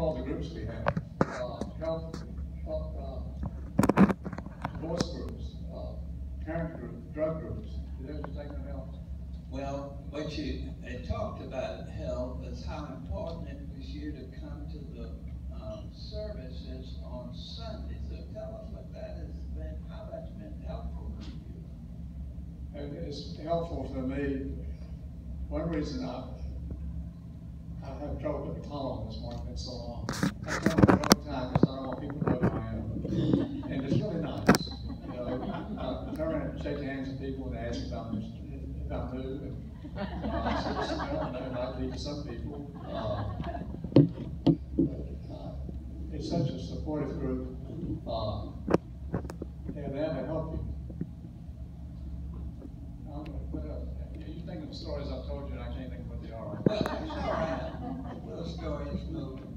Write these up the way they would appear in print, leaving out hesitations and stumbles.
all the groups we have, health, divorce groups, parent groups, drug groups. Do those take the health? Well, what you talked about health is how important it was you to come to the services on Sunday. So tell us what that has been, how that's been helpful to you. It's helpful for me. One reason I have trouble with the column this morning, it's so long. I tell them all the time because I don't want people to know who I am. And it's really nice. You know, I turn around and shake hands with people and ask if I'm new. And, that might be to some people. It's such a supportive group. They're there to help you. What else? You think of the stories I've told you, and I can't think of what they are. Well, that's all right. Little stories moving.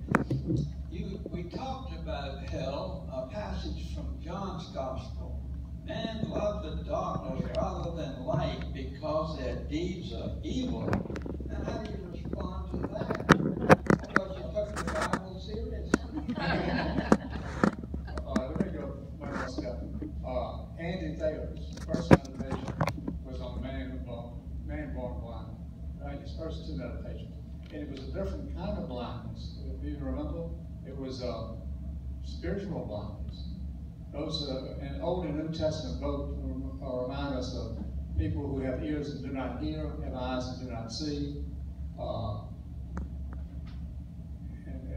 We talked about hell, a passage from John's Gospel. Men love the darkness rather than light because their deeds are evil. Now, how do you respond to that? I thought you took the Bible serious. Let me go one more step. Andy Thaler's first meditation was on the man born blind. Right? His first two meditations. And it was a different kind of blindness. If you remember, it was spiritual blindness. Those in Old and New Testament both remind us of people who have ears and do not hear, have eyes and do not see. In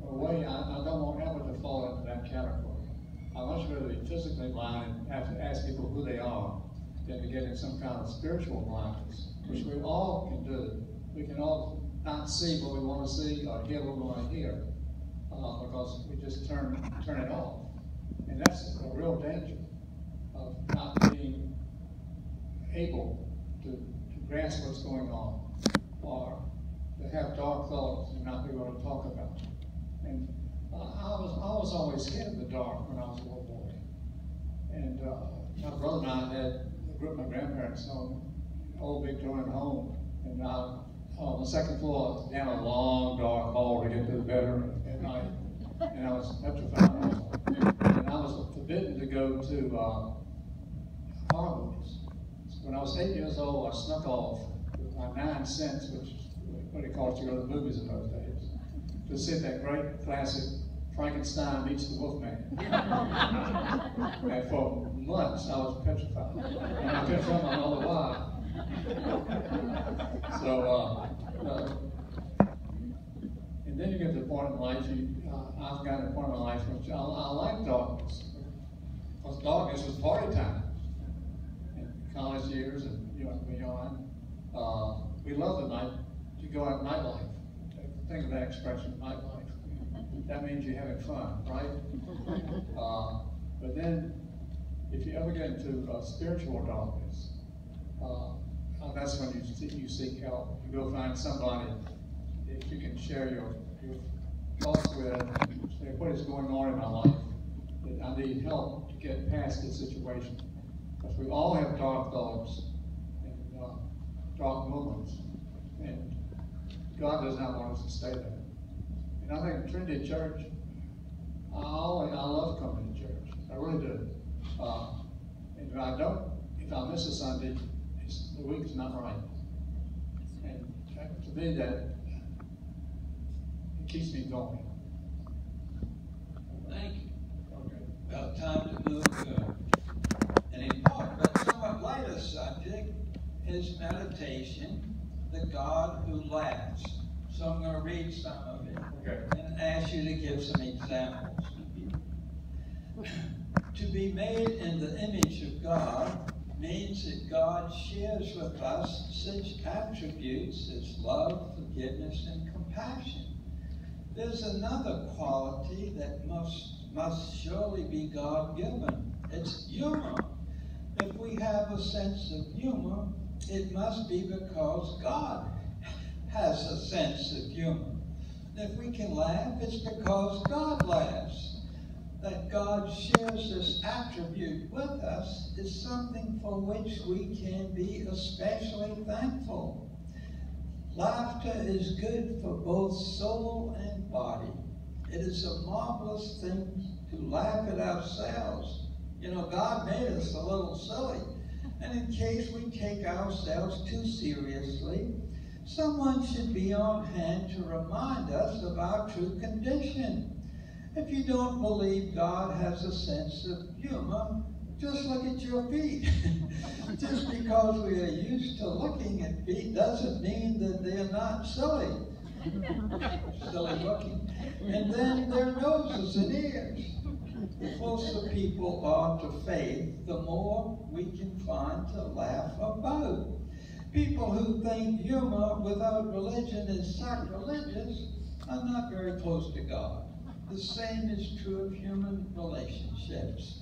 a way, I don't want ever to fall into that category. I'd much rather be physically blind and have to ask people who they are than to get in some kind of spiritual blindness, which we all can do. We can all not see what we want to see or hear what we want to hear because we just turn it off. And that's a real danger of not being able to grasp what's going on or to have dark thoughts and not be able to talk about them. And I was always scared of the dark when I was a little boy. And my brother and I grew up my grandparents' home, old Victorian home, and on the second floor, down a long dark hall to get to the bedroom at night. And I was petrified. And I was forbidden to go to horror movies. When I was 8 years old, I snuck off with my 9 cents, which is what it cost to go to the movies in those days, to see that great classic Frankenstein meets the Wolfman. And for months, I was petrified. And I couldn't tell my mother why. So, and then you get to the point in life, I've got to the point in my life which I like darkness. Because darkness was party time. In college years and beyond. We love the night, to go out nightlife. Think of that expression, nightlife. That means you're having fun, right? But then, if you ever get into spiritual darkness, that's when you seek help. You go find somebody that you can share your thoughts with, and say, what is going on in my life? That I need help to get past this situation. Because we all have dark thoughts and dark moments. And God does not want us to stay there. And I think Trinity Church, I love coming to church. I really do. And if I miss a Sunday, the week's not right. And to me, that it keeps me going. Thank you. Okay. Well, time to move to an important but somewhat lighter subject is meditation, the God who laughs. So I'm going to read some of it and ask you to give some examples. To be made in the image of God means that God shares with us such attributes as love, forgiveness, and compassion. There's another quality that must surely be God-given. It's humor. If we have a sense of humor, it must be because God has a sense of humor. If we can laugh, it's because God laughs. That God shares this attribute with us is something for which we can be especially thankful. Laughter is good for both soul and body. It is a marvelous thing to laugh at ourselves. You know, God made us a little silly. And in case we take ourselves too seriously, someone should be on hand to remind us of our true condition. If you don't believe God has a sense of humor, just look at your feet. Just because we are used to looking at feet doesn't mean that they're not silly. Silly looking. And then their noses and ears. The closer people are to faith, the more we can find to laugh about. People who think humor without religion is sacrilegious are not very close to God. The same is true of human relationships.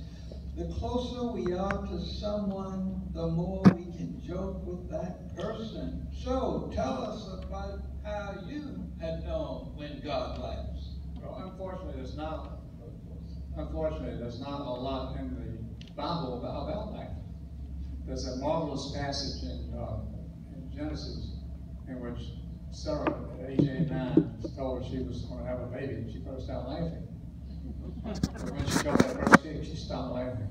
The closer we are to someone, the more we can joke with that person. So, tell us about how you had known when God laughs. Well, unfortunately, there's not a lot in the Bible about that. There's a marvelous passage in Genesis in which Sarah, at age 89, was told she was going to have a baby, and she burst out laughing. But when she got that first kick, she stopped laughing.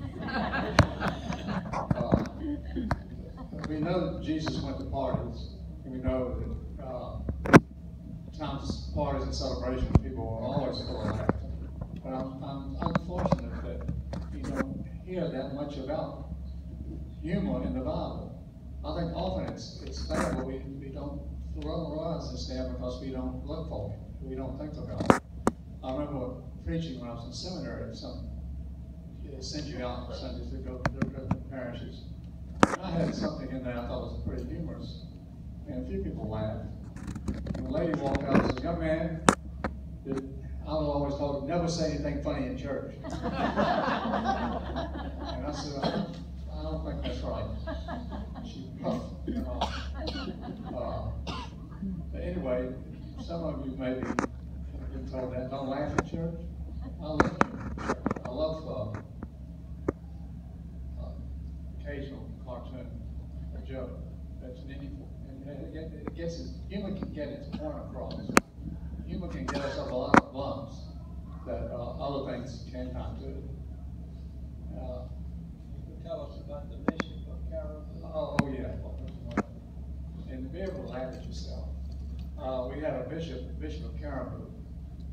We know that Jesus went to parties, and we know that times parties and celebrations, people are always full of laughter. But I'm unfortunate that you don't hear that much about humor in the Bible. I think often it's there, but we don't throw our eyes this there because we don't look for it. We don't think about it. I remember preaching when I was in seminary. They send you out on Sundays to go to different parishes. And I had something in there I thought was pretty humorous, and a few people laughed. And the lady walked out and said, "Young man, I was always told never say anything funny in church." And I said, I don't think that's right. She puffed it off. But anyway, some of you maybe have been told that. Don't laugh in church. I love occasional cartoon or joke that's meaningful. And humor can get its point across. Humor can get us up a lot of bumps that other things cannot do. Tell us about the Bishop of Caribou. Oh yeah. And to be able to laugh at yourself. We had a bishop of Caribou,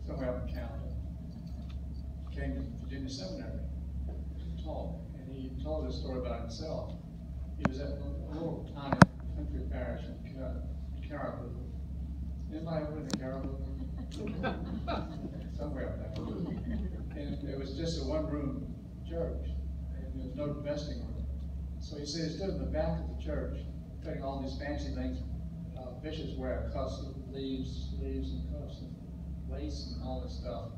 somewhere up in Canada. Came to Virginia Seminary to talk, and he told this story about himself. He was at a little tiny country parish in Caribou. Anybody ever been to Caribou? Somewhere up there. And it was just a one-room church, and there was no vesting room. So he said he stood in the back of the church, putting all these fancy things. Bishops wear cuffs, leaves and cuffs and lace and all this stuff.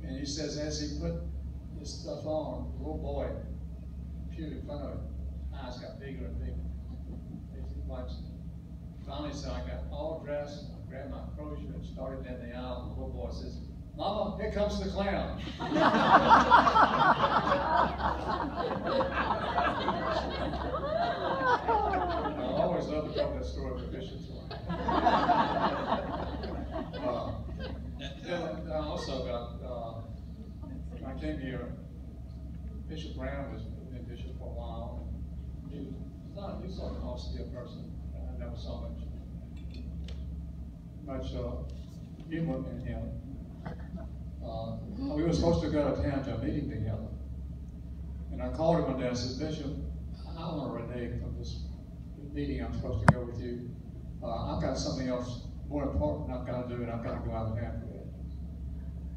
And he says as he put this stuff on, the little boy pew in front of him, eyes got bigger and bigger. He watched. Finally said, I got all dressed, I grabbed my crosier and started down the aisle, and the little boy says, "Mama, here comes the clown." I always love to tell that story with bishops. Also about, when I came here, Bishop Brown was been bishop for a while. He was like an austere person. I never saw much humor in him. We were supposed to go to town to a meeting together. And I called him one day and said, "Bishop, I want to renege from this meeting I'm supposed to go with you. I've got something else more important I've got to do, and I've got to go out of town for it."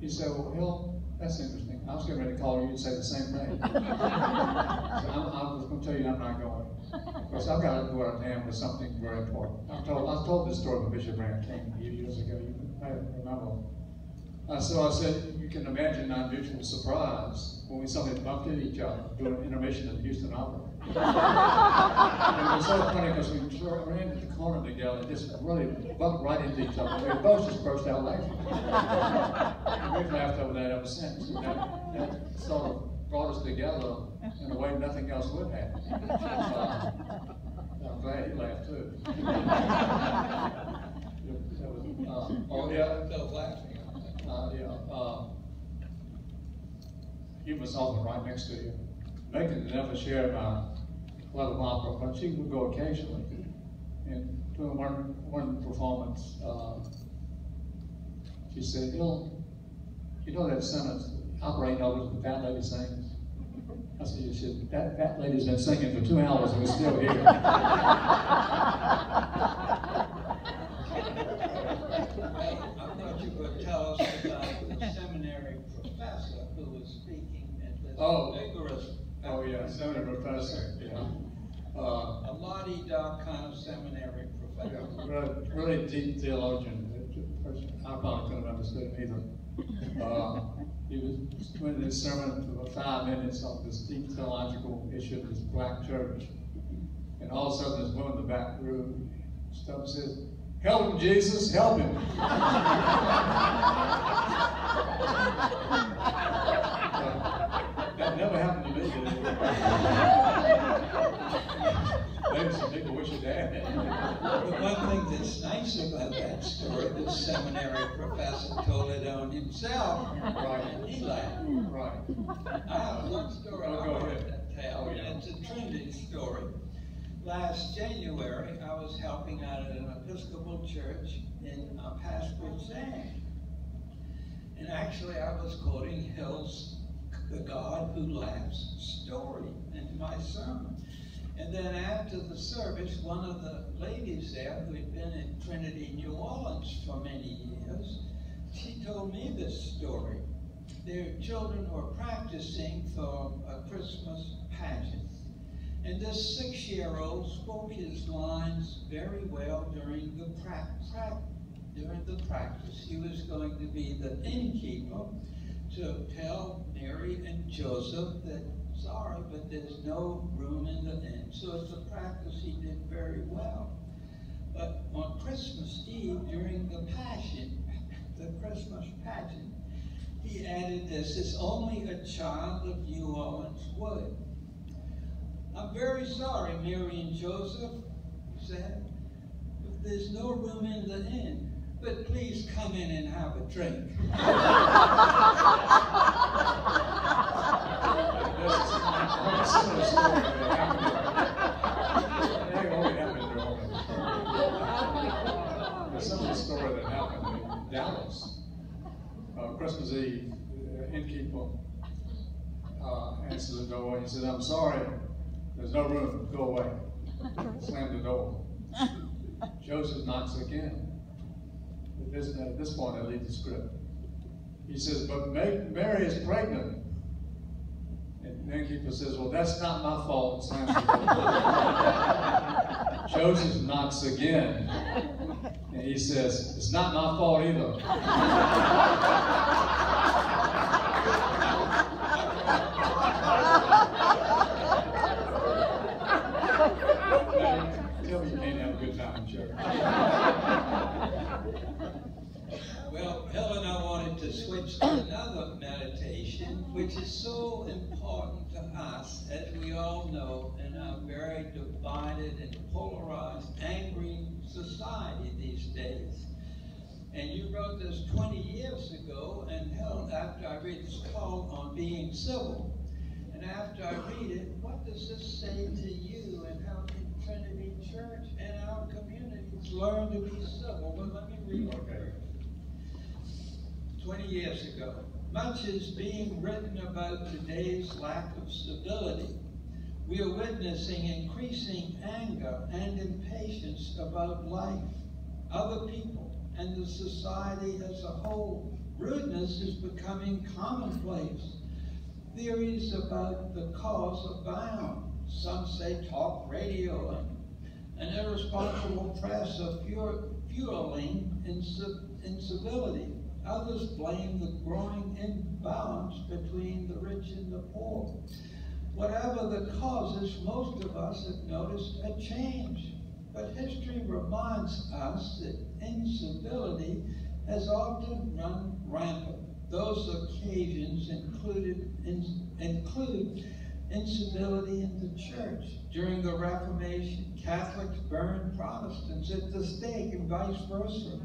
He said, "Well, Hill, that's interesting. I was getting ready to call you and say the same thing." So I was going to tell you I'm not going. Because I've got to go out of town with something very important. I've told this story when Bishop Brown came years ago. You may remember. So I said, you can imagine our mutual surprise when we suddenly bumped into each other during intermission at the Houston Opera. And it was so funny because we ran to the corner together and just really bumped right into each other. We both just burst out laughing. And we've laughed over that ever since. And that sort of brought us together in a way nothing else would have. I'm glad he laughed too. humorous author right next to you. Megan never shared my love of opera, but she would go occasionally. And doing one performance, she said, you know that sentence, opera ain't over what that lady sings? I said, you should, that lady's been singing for 2 hours and we're still here. I thought you would tell us about the seminary professor who was speaking at this vigorous. Oh yeah, seminary professor. Yeah. A la-di-da kind of seminary professor. Yeah, really deep theologian. I probably couldn't have understood him either. He was doing his sermon for about 5 minutes on this deep theological issue of this black church. And all of a sudden, this woman in the back room stops and says, "Help him, Jesus, help him." That never happened to me, did it? Maybe some people wish it had. But one thing that's nice about that story, the seminary professor told it on himself, Right. And he laughed. Right. I have one story I wanted to tell, and it's a Trinity story. Last January, I was helping out at an Episcopal church in Pastor Sam. And actually, I was quoting Hill's "The God Who Laughs" story in my sermon. And then after the service, one of the ladies there who had been in Trinity, New Orleans for many years, she told me this story. Their children were practicing for a Christmas pageant. And this 6-year-old spoke his lines very well during the practice. He was going to be the innkeeper to tell Mary and Joseph that, sorry, but there's no room in the inn. So it's a practice he did very well. But on Christmas Eve, during the Christmas pageant, he added this: "It's only a child of New Orleans wood." "I'm very sorry, Mary and Joseph," he said, "but there's no room in the inn. But please come in and have a drink." There's some story that happened in Dallas. Christmas Eve, the innkeeper answered the door and he said, "I'm sorry, there's no room, go away." Slammed the door. Joseph knocks again. At this point, I leave the script. He says, "But Mary is pregnant." And the innkeeper says, "Well, that's not my fault." Slams the door. Joseph knocks again. And he says, "It's not my fault either." Tell me you can't have a good time in church. Well, Helen and I wanted to switch to another meditation, which is so important to us, as we all know, in our very divided and polarized, angry society these days. And you wrote this 20 years ago, and Helen, after I read this, called on being civil. And after I read it, what does this say to you, and how can Trinity Church and our communities learn to be civil? Well, let me read it. Okay. 20 years ago, much is being written about today's lack of civility. We are witnessing increasing anger and impatience about life, other people, and the society as a whole. Rudeness is becoming commonplace. Theories about the cause abound. Some say talk radio and an irresponsible press are fueling incivility. Others blame the growing imbalance between the rich and the poor. Whatever the causes, most of us have noticed a change. But history reminds us that incivility has often run rampant. Those occasions include incivility in the church. During the Reformation, Catholics burned Protestants at the stake and vice versa.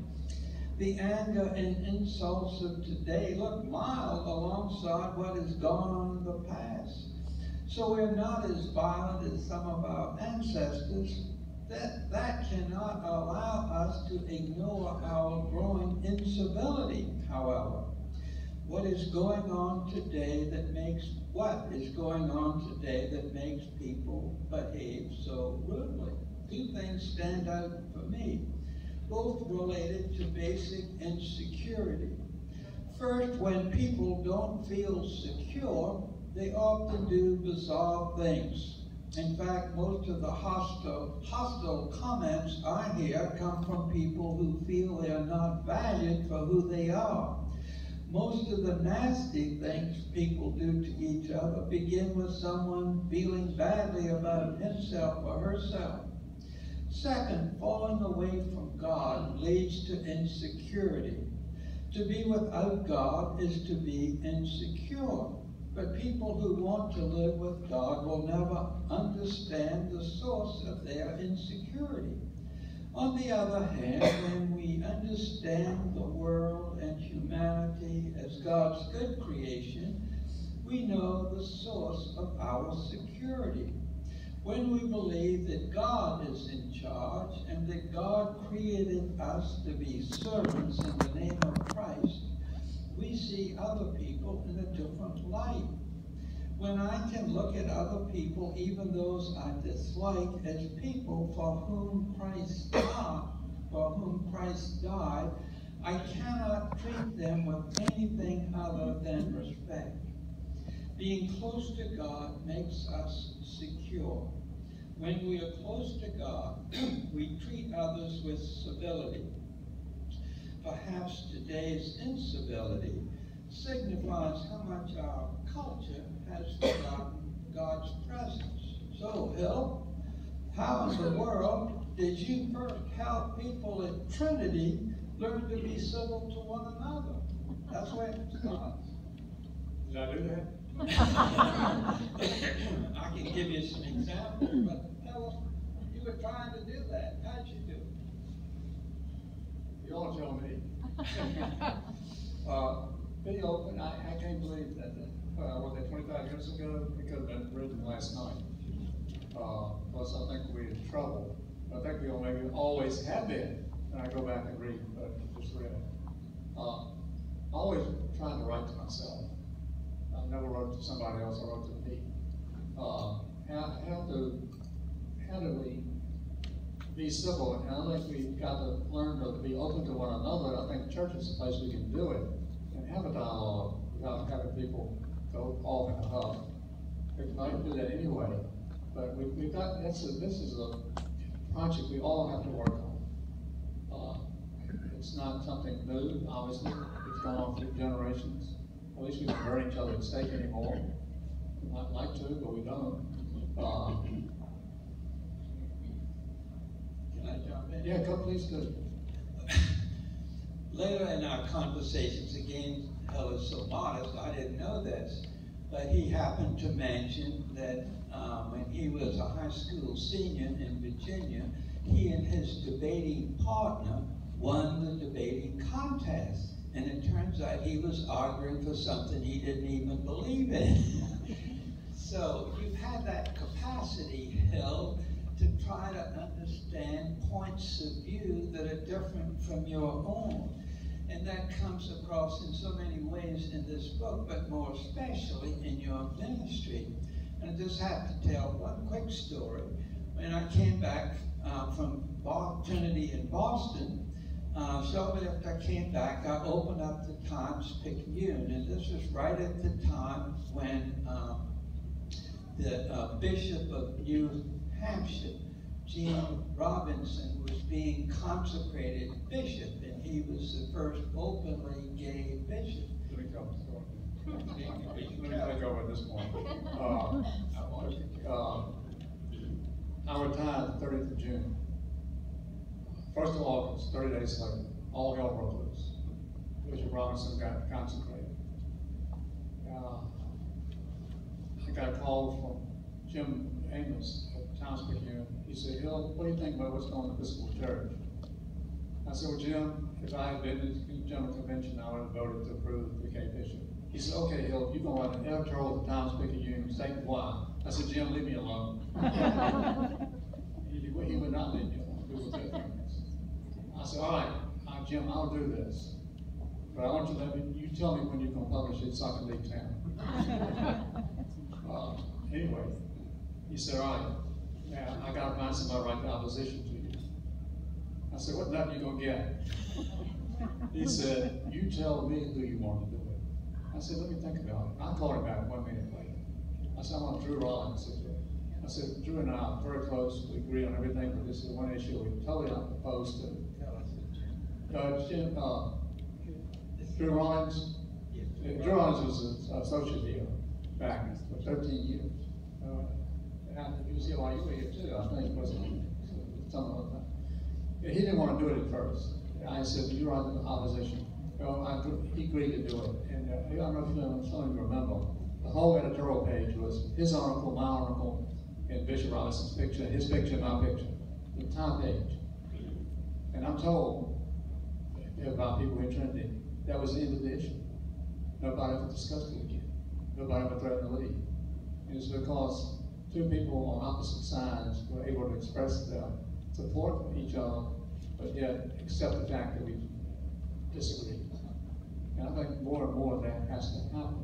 The anger and insults of today look mild alongside what has gone on in the past. So we're not as violent as some of our ancestors. That cannot allow us to ignore our growing incivility, however. What is going on today that makes people behave so rudely? Two things stand out for me, both related to basic insecurity. First, when people don't feel secure, they often do bizarre things. In fact, most of the hostile comments I hear come from people who feel they are not valued for who they are. Most of the nasty things people do to each other begin with someone feeling badly about himself or herself. Second, falling away from God leads to insecurity. To be without God is to be insecure. But people who want to live with God will never understand the source of their insecurity. On the other hand, when we understand the world and humanity as God's good creation, we know the source of our security. When we believe that God is in charge and that God created us to be servants in the name of Christ, we see other people in a different light. When I can look at other people, even those I dislike, as people for whom Christ died, I cannot treat them with anything other than respect. Being close to God makes us secure. When we are close to God, we treat others with civility. Perhaps today's incivility signifies how much our culture has forgotten God's presence. So, Hill, how in the world did you first help people at Trinity learn to be civil to one another? That's where it starts. Did I do that? I can give you some examples, but tell us, you were trying to do that. How'd you do it? You all tell me. Be open. I can't believe that. Was that 25 years ago? It could have been written last night. Plus, I think we're in trouble. I think we maybe always have been. And I go back and read, but just read it. Always trying to write to myself. I never wrote to somebody else. I wrote to me. How do we be civil? And I think we've got to learn to be open to one another. I think church is the place we can do it and have a dialogue without having people go off in a huff. We might do that anyway, but we've got. This is a project we all have to work on. It's not something new. Obviously, it's gone on through generations. At least we don't burn each other at stake anymore. We might like to, but we don't. Can I jump in? Yeah, go, please do. Later in our conversations, again, Hill is so modest, I didn't know this, but he happened to mention that when he was a high school senior in Virginia, he and his debating partner won the debating contest. And it turns out he was arguing for something he didn't even believe in. So you've had that capacity, Hill, to try to understand points of view that are different from your own. And that comes across in so many ways in this book, but more especially in your ministry. And I just have to tell one quick story. When I came back from Trinity in Boston, shortly after I came back, I opened up the Times-Picayune, and this was right at the time when the Bishop of New Hampshire, Gene Robinson, was being consecrated bishop, and he was the first openly gay bishop. Let me go. Let me go at this point. I retired the 30th of June. 1st of August, 30 days later, all hell broke loose. Bishop Robinson got consecrated. I got a call from Jim Amos at Times-Picayune. He said, "Hill, what do you think about what's going on in the Episcopal Church?" I said, well, Jim, if I had been at the general convention, I would have voted to approve the K Bishop. He said, okay, Hill, you're going to write an editorial at the Times-Picayune, state why. I said, Jim, leave me alone. he would not leave me alone. We were good friends. I said, all right, Jim, I'll do this. But I want you tell me when you're going to publish it so I can leave town. Anyway, he said, all right, now I got to find somebody to write the opposition to you. I said, what nut you going to get? He said, you tell me who you want to do it. I said, let me think about it. I called him back 1 minute later. I said, I want Drew Rollins. I said, Drew and I are very close. We agree on everything, but this is one issue we're totally opposed to. Drew Rollins? Drew Rollins was an associate here back for 13 years. He was here while you were here too, I think, wasn't he? Something like that. He didn't want to do it at first. I said, you're on the opposition. Well, he agreed to do it. And I don't know if some of you remember, the whole editorial page was his article, my article, and Bishop Robinson's picture, his picture, my picture. The top page. And I'm told about people in Trinity, that was the end of the issue. Nobody ever discussed it again. Nobody ever threatened to leave. And it's because two people on opposite sides were able to express their support for each other, but yet accept the fact that we disagree. And I think more and more that has to happen.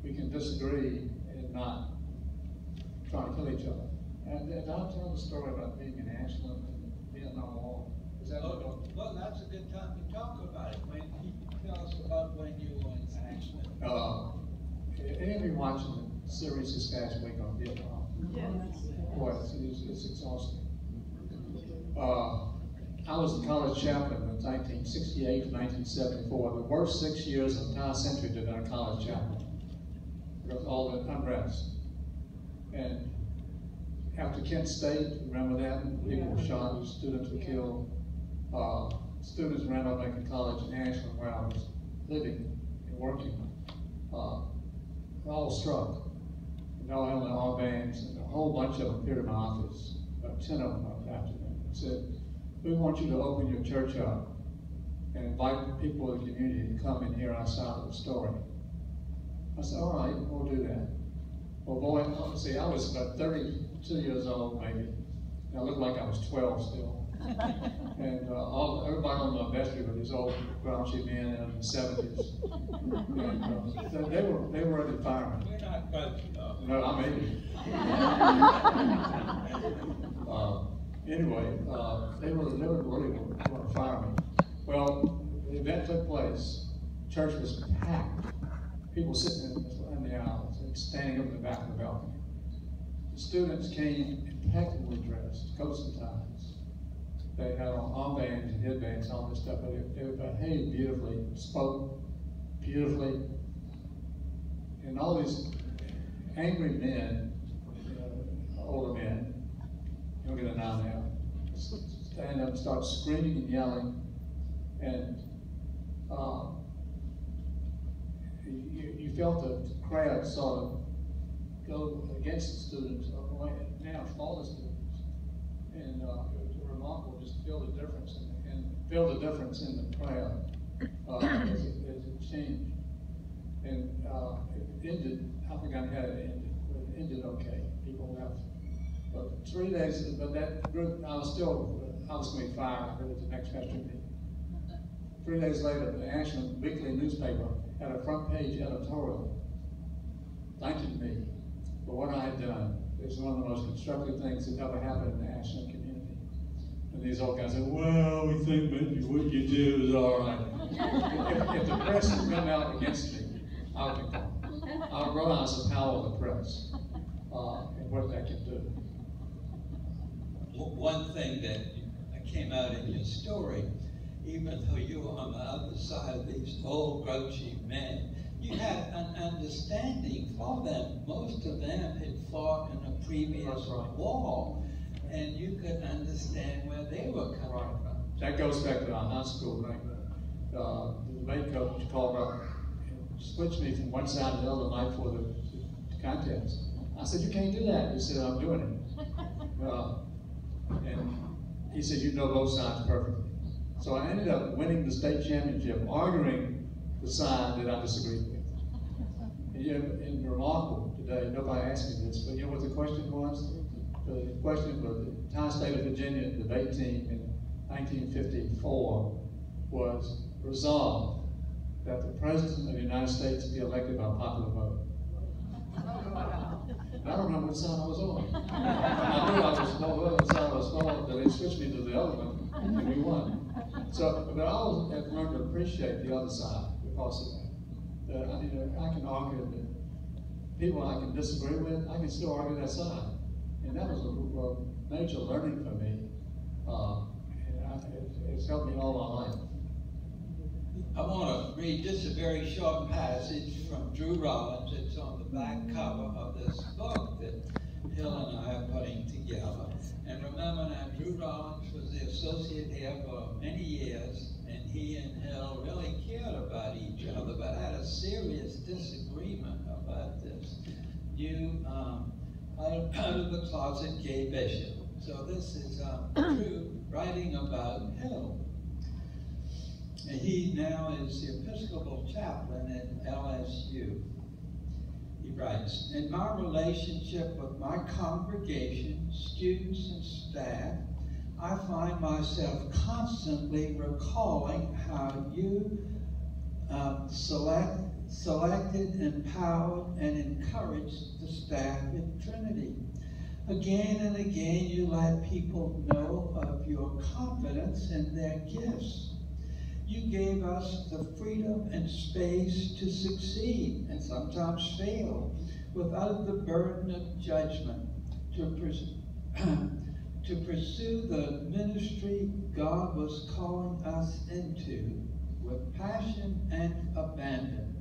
We can disagree and not try to kill each other. And I'll tell the story about being in Ashland and the Vietnam War. Is that well, that's a good time to talk about it. Tell us about when you were in Ashland. Any of you watching the series this past week on Vietnam? Yes. Boy, it's exhausting. I was the college chaplain from 1968 to 1974, the worst 6 years of the entire century to have been a college chaplain. Because all the unrest. And after Kent State, remember that? People were shot, students were killed. Students ran up Lincoln College in Ashland, where I was living and working. All struck. And all held their armbands, and a whole bunch of them appeared in my office. About 10 of them after me. Said, we want you to open your church up and invite people of the community to come and hear our side of the story. I said, all right, we'll do that. Well, boy, see, I was about 32 years old, maybe. And I looked like I was 12 still. And everybody on my vestry were these old grouchy men in the 70s. And they were ready to fire me. We're not grouchy, though. No, I'm 80. Anyway, they were really going to fire me. Well, the event took place. Church was packed. People sitting in the aisles and standing up in the back of the balcony. The students came impeccably dressed, coats and ties. They had on armbands and headbands and all this stuff, but they behaved beautifully, spoke beautifully. And all these angry men, older men, younger than I now, stand up and start screaming and yelling. And you felt the crowd sort of go against the students, now smaller students. And it was remarkable just to feel the difference in the crowd as it changed. And it ended, I forgot how it ended, but it ended okay. People left. But 3 days, but that group, I was going to be fired at the next pastor meeting. 3 days later, the Ashland Weekly newspaper had a front page editorial thanking me for what I had done. It was one of the most constructive things that ever happened in the Ashland community. And these old guys said, well, we think maybe what you did is all right. If the press had come out against me, I would be gone. I would realize the power of the press and what that can do. One thing that came out in your story, even though you were on the other side of these old grouchy men, you had an understanding for them. Most of them had fought in a previous war, and you could understand where they were coming from. That goes back to our high school thing. The debate coach called up and switched me from one side to the other night for the contest. I said, you can't do that. He said, I'm doing it. And he said, you know both sides perfectly. So I ended up winning the state championship, arguing the side that I disagreed with. And remarkable today, nobody asked me this, but you know what the question was? The question was the entire state of Virginia debate team in 1954 was resolved that the President of the United States be elected by popular vote. I don't remember what side I was on. I knew I was on the side I was on, but they switched me to the other one, and we won. So, but I always have learned to appreciate the other side because of that. I can argue that people I can disagree with, I can still argue that side. And that was a major learning for me. It's helped me all my life. I want to read just a very short passage from Drew Rollins. It's on the back cover of this book that Hill and I are putting together. And remember now, Drew Rollins was the associate here for many years, and he and Hill really cared about each other, but had a serious disagreement about this new out of the closet gay bishop. So this is Drew writing about Hill. And he now is the Episcopal chaplain at LSU. He writes, in my relationship with my congregation, students and staff, I find myself constantly recalling how you selected, empowered, and encouraged the staff at Trinity. Again and again, you let people know of your confidence in their gifts. You gave us the freedom and space to succeed and sometimes fail without the burden of judgment, to pursue the ministry God was calling us into with passion and abandon.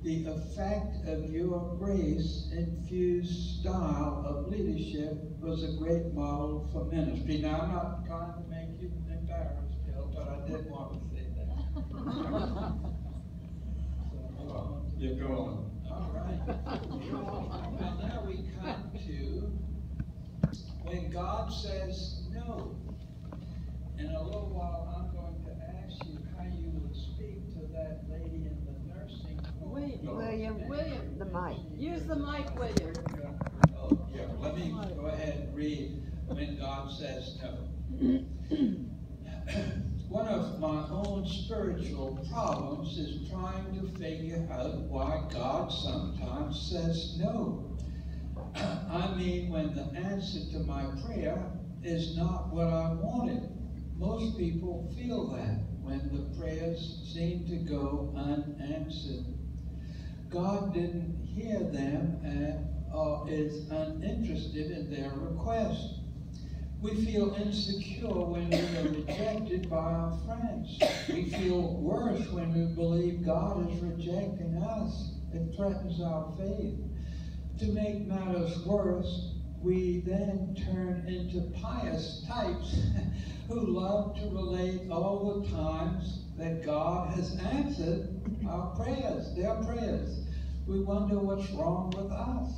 The effect of your grace-infused style of leadership was a great model for ministry. Now, I'm not trying to make you embarrassed, Bill, but I did want to say that. You're going. All right. Well, now we come to when God says no. In a little while, I'm going to ask you how you would speak to that lady in the nursing home. William, the mic. Use the mic, William. Oh, yeah. Let me go ahead and read when God says no. One of my own spiritual problems is trying to figure out why God sometimes says no. I mean, when the answer to my prayer is not what I wanted. Most people feel that when the prayers seem to go unanswered. God didn't hear them or is uninterested in their request. We feel insecure when we are rejected by our friends. We feel worse when we believe God is rejecting us. It threatens our faith. To make matters worse, we then turn into pious types who love to relate all the times that God has answered our prayers, their prayers. We wonder what's wrong with us.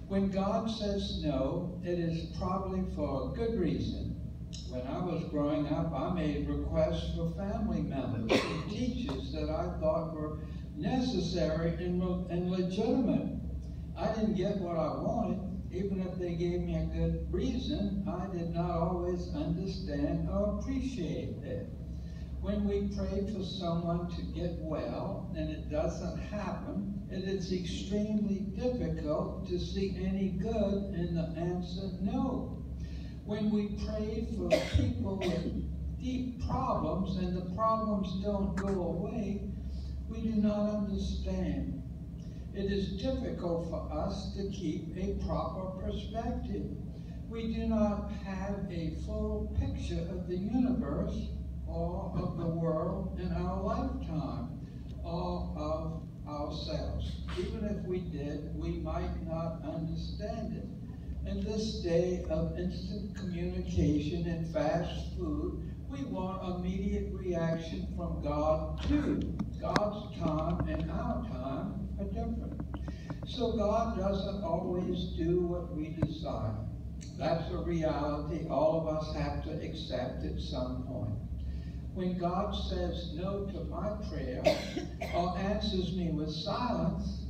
When God says no, it is probably for a good reason. When I was growing up, I made requests for family members and teachers that I thought were necessary and legitimate. I didn't get what I wanted. Even if they gave me a good reason, I did not always understand or appreciate it. When we pray for someone to get well and it doesn't happen, it is extremely difficult to see any good in the answer no. When we pray for people with deep problems and the problems don't go away, we do not understand. It is difficult for us to keep a proper perspective. We do not have a full picture of the universe or of the world in our lifetime or of ourselves. Even if we did, we might not understand it. In this day of instant communication and fast food, we want immediate reaction from God too. God's time and our time are different. So God doesn't always do what we desire. That's a reality all of us have to accept at some point. When God says no to my prayer or answers me with silence,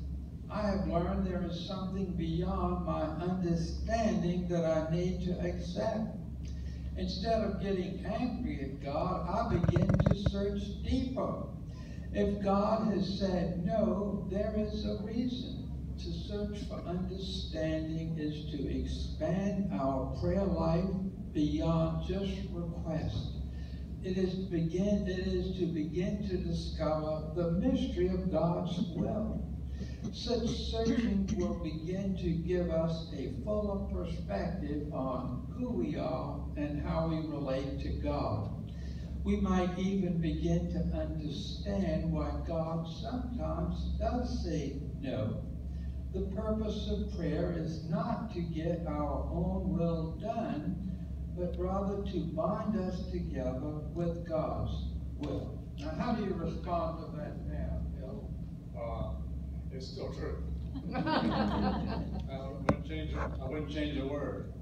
I have learned there is something beyond my understanding that I need to accept. Instead of getting angry at God, I begin to search deeper. If God has said no, there is a reason. To search for understanding is to expand our prayer life beyond just request. It is to begin to discover the mystery of God's will. Such searching will begin to give us a fuller perspective on who we are and how we relate to God. We might even begin to understand why God sometimes does say no. The purpose of prayer is not to get our own will done, but rather to bind us together with God's will. Now, how do you respond to that now, Bill? It's still true. I wouldn't change a word.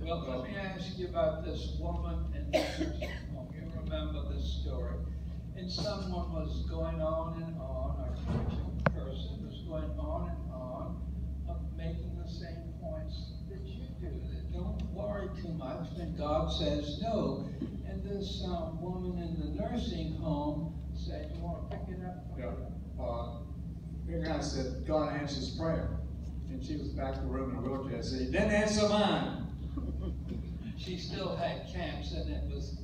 Well, let me ask you about this woman in the nursing home. You remember this story. And someone was going on and on, a Christian person was going on and on, making the same points that you do. That don't worry too much when God says no. And this woman in the nursing home said, you want to pick it up? Your guy said, God answers prayer. And she was back in the room in a wheelchair and said, he didn't answer mine. She still had cancer, and it was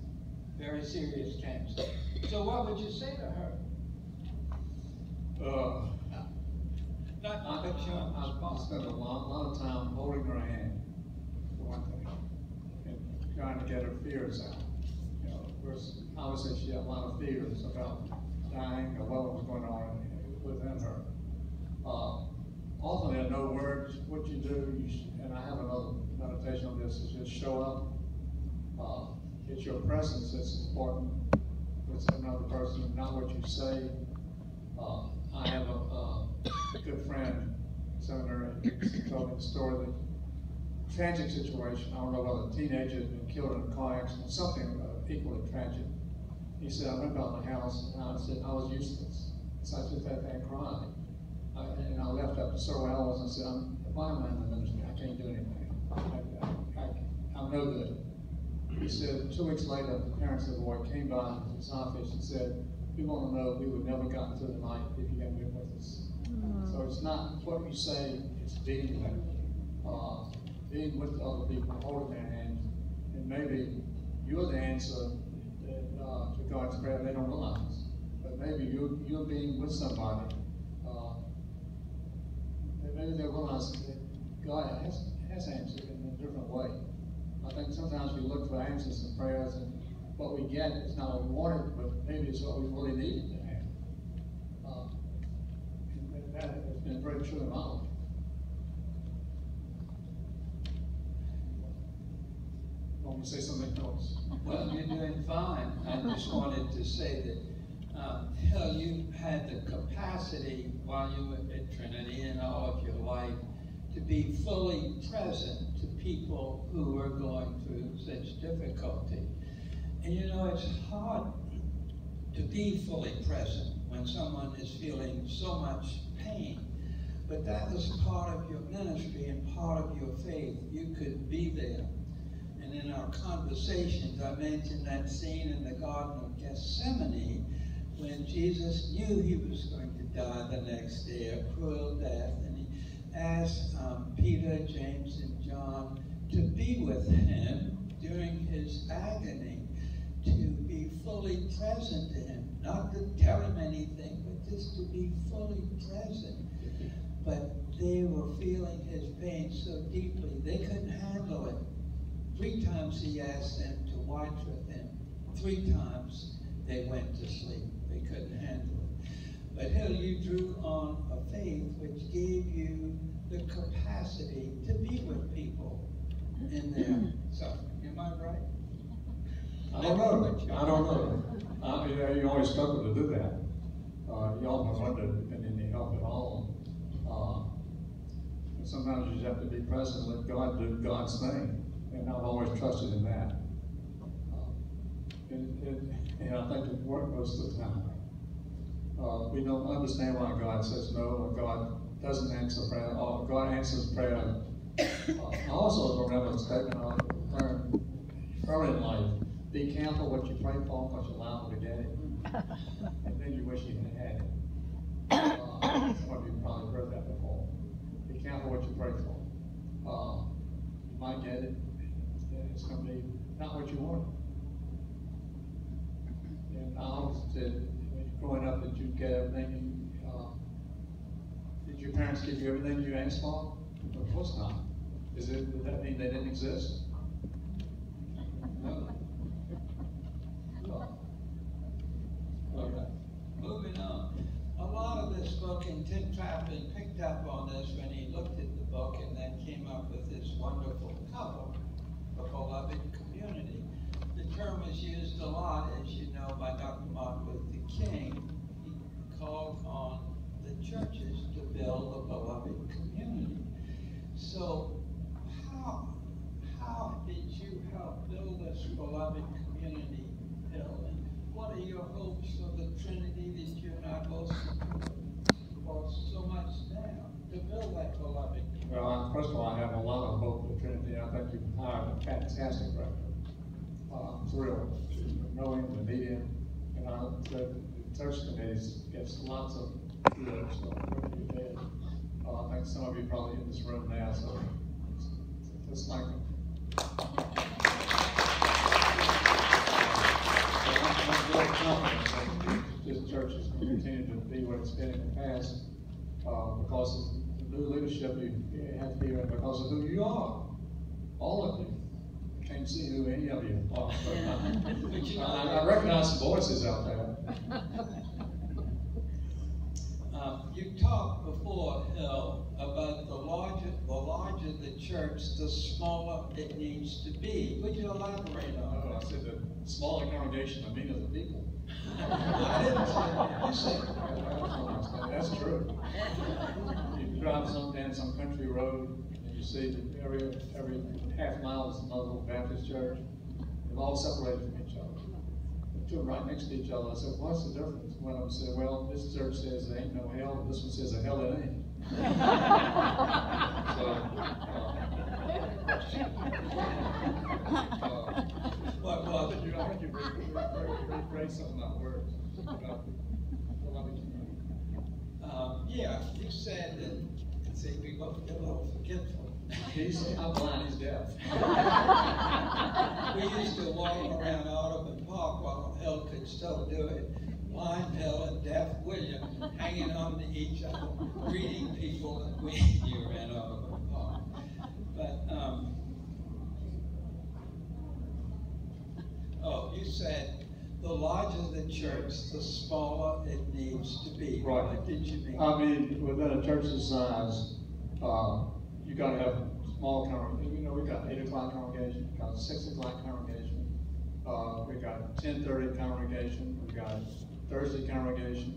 very serious cancer. So what would you say to her? Not that you I spent a lot of time holding her hand, for one thing, and trying to get her fears out. You know, first, obviously she had a lot of fears about dying or what was going on within her. Often there are no words. What you do, and I have another meditation on this, is just show up. It's your presence that's important with another person, not what you say. I have a good friend, seminary, he told me the story of the tragic situation. I don't know whether a teenager had been killed in a car accident, something equally tragic. He said, I went out the house and I said, I was useless. So I just sat there and cried. And I left after several hours and said, why am I in the ministry? I can't do anything. I'm no good. He said 2 weeks later, the parents of the boy came by his office and said, we want to know we would never gotten through the night if you hadn't been with us. So it's not what you say, it's being with other people, holding their hands. And maybe you're the answer to God's prayer they don't realize. But maybe you're being with somebody. Maybe they realize that God has answered in a different way. I think sometimes we look for answers in prayers, and what we get is not what we wanted, but maybe it's what we really needed to have. And that has been very true in my life. Want me to say something else? Well, you're doing fine. I just wanted to say that Hill, you had the capacity while you were at Trinity and all of your life to be fully present to people who were going through such difficulty. And you know, it's hard to be fully present when someone is feeling so much pain. But that was part of your ministry and part of your faith. You could be there. And in our conversations, I mentioned that scene in the Garden of Gethsemane when Jesus knew he was going to die the next day, a cruel death, and he asked Peter, James, and John to be with him during his agony, to be fully present to him, not to tell him anything, but just to be fully present. But they were feeling his pain so deeply, they couldn't handle it. 3 times he asked them to watch with him. 3 times they went to sleep. They couldn't handle it. But Hill, you drew on a faith which gave you the capacity to be with people in their suffering. Am I right? I don't know. You always struggle to do that. You often wonder if you need any help at all. sometimes you just have to be present and let God do God's thing. And I've always trusted in that. And I think it worked most of the time. We don't understand why God says no, or God doesn't answer prayer, or God answers prayer. I also remember a statement I learned early in life: be careful what you pray for, because you're liable to get it. And then you wish you had had it. Some of you probably heard that before. Be careful what you pray for. You might get it, and it's going to be not what you want. And I always said, growing up, that you get everything. Did your parents give you everything you asked for? Of course not. Does that mean they didn't exist? No. Okay. Moving on. A lot of this book, and Tim Trappin picked up on this when he looked at the book and then came up with this wonderful cover, the beloved community. The term is used a lot, as you know, by Dr. Martin Luther King. He called on the churches to build a beloved community. So how did you help build this beloved community, Bill? And what are your hopes for the Trinity that you and I both support for so much now to build that beloved community? Well, first of all, I have a lot of hope for the Trinity. I think you've hired a fantastic rector. I'm thrilled to know him, to meet him, and the church committee gets lots of kudos for what you did. I think some of you probably in this room now, so let's thank them. I'm very confident that this church is going to continue to be what it's been in the past because of the new leadership you have here and because of who you are, all of you. I can't see who any of you are, but I recognize some voices out there. You talked before, Hill, about the larger the church, the smaller it needs to be. Would you elaborate on that? I said the smaller congregation, the meaner the people. I didn't say that. You said that. That's true. You drive down some country road, and you see that every half mile is another little Baptist church. They're all separated from each other. The two are right next to each other. I said, what's the difference? One of them said, well, this church says there ain't no hell, and this one says a hell it ain't. I think you rephrase some of my words. Yeah, you said that, see, we both get a little forgetful. I'm blind, he's deaf. We used to walk around Audubon Park while Hill could still do it. Blind Hill and deaf William hanging on to each other, greeting people and waving you around Audubon Park. But, you said the larger the church, the smaller it needs to be. Right. What did you mean? I mean, within a church's size, you got to have small congregation. You know, we've got 8 o'clock congregation, we've got 6 o'clock congregation, we've got 10:30 congregation, we've got Thursday congregation.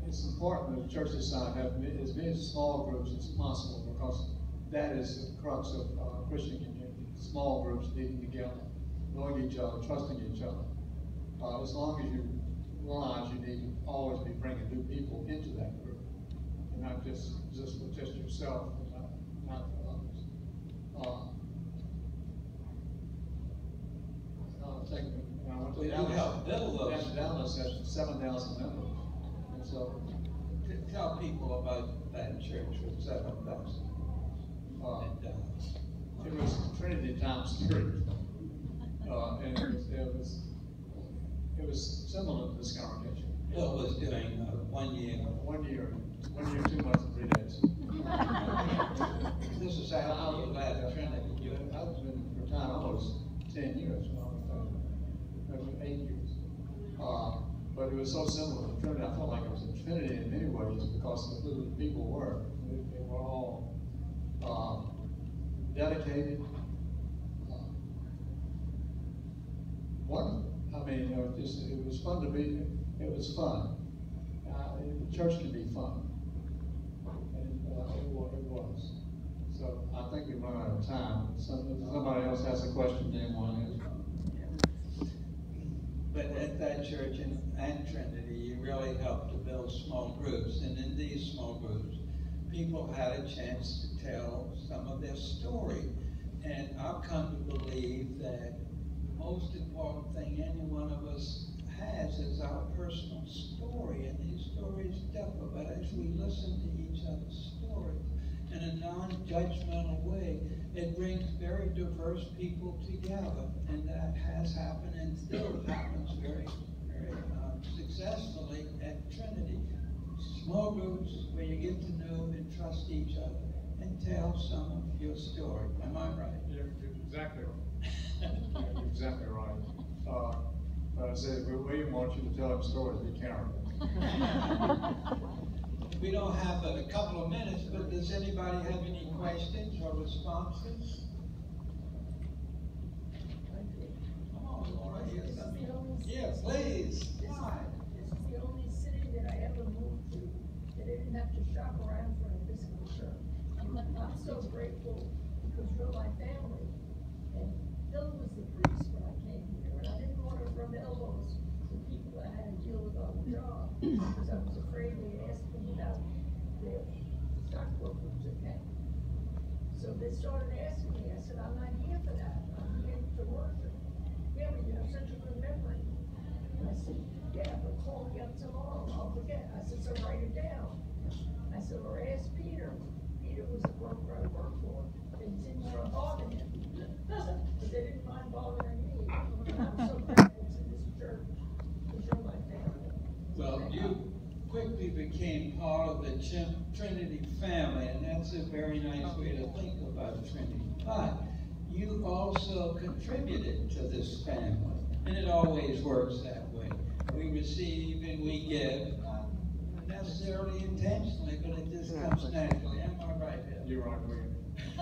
It's important that the church's size have as many small groups as possible because that is the crux of Christian community. Small groups meeting together, knowing each other, trusting each other. As long as you realize you need to always be bringing new people into that group, and not just yourself, and not others. You help build those. Dallas has 7,000 members, and so Tell people about that church with 7,000. it was Trinity times 3, and it was similar to this congregation. Bill was doing 1 year. 1 year, 2 months, and 3 days. This is how you led Trinity. I've been retired almost 10 years. 8 years. But it was so similar to Trinity. I felt like it was a Trinity in many ways because of who the people were. They were all dedicated. Wonderful. I mean, it was fun to be. It was fun. The church can be fun. And it was. So I think we run out of time. Somebody else has a question, then one is. But at that church and Trinity, you really helped to build small groups. And in these small groups, people had a chance to tell some of their story. And I've come to believe that the most important thing any one of us has is our personal story. And these stories differ, but as we listen to each other's stories in a non-judgmental way, it brings very diverse people together. And that has happened and still happens very, very successfully at Trinity. Small groups where you get to know and trust each other and tell some of your story. Am I right? You're exactly right. You're exactly right. I said, William wants you to tell him stories. Be careful. We don't have but a couple of minutes, but does anybody have any questions or responses? Come on, Laura, here's something. Yeah, please. Why? This is the only city that I ever moved to that I didn't have to shop around for an Episcopal church. I'm so grateful because you're my family. And Bill was the priest when I came here, and I didn't want to rub elbows with people that I had to deal with on the job because I was afraid they'd ask them about their stockbrokers account. So they started asking me. I said, I'm not here for that. I'm here to worship. Yeah, but you have such a good memory. And I said, yeah, but call me up tomorrow. I'll forget. I said, so write it down. I said, or ask Peter. Peter was the broker I worked for. They didn't want to bother him. But they didn't mind bothering me. And I'm so grateful to this church because you're my family. Well, you quickly became part of the Trinity family, and that's a very nice way to think about Trinity. But you also contributed to this family, and it always works that way. We receive and we give, not necessarily intentionally, but it just comes naturally. Am I right, Bill? You're right, William. I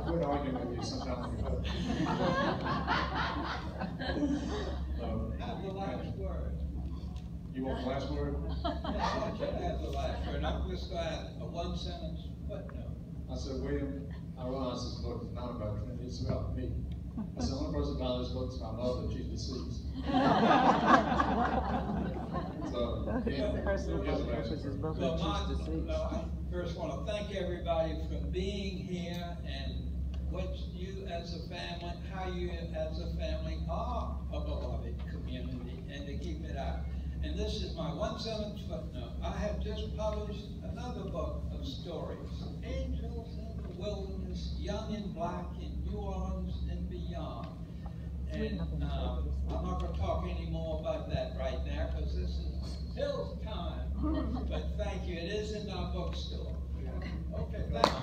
quit arguing with you sometimes. Have the last word. You want the last word? Yeah, I want you to have the last word. I'm just going to add a one-sentence footnote. I said, William, I realize this book is not about Trinity, it's about me. I said, the only person about this book is my mother, she's deceased. So, I first want to thank everybody for being here and what you as a family, how you as a family are a beloved community, and to keep it out. And this is my one-sentence footnote. I have just published another book of stories, Angels in the Wilderness, Young and Black in New Orleans and Beyond. And I'm not going to talk any more about that right now because this is Bill's time. But thank you. It is in our bookstore. Okay, thank you.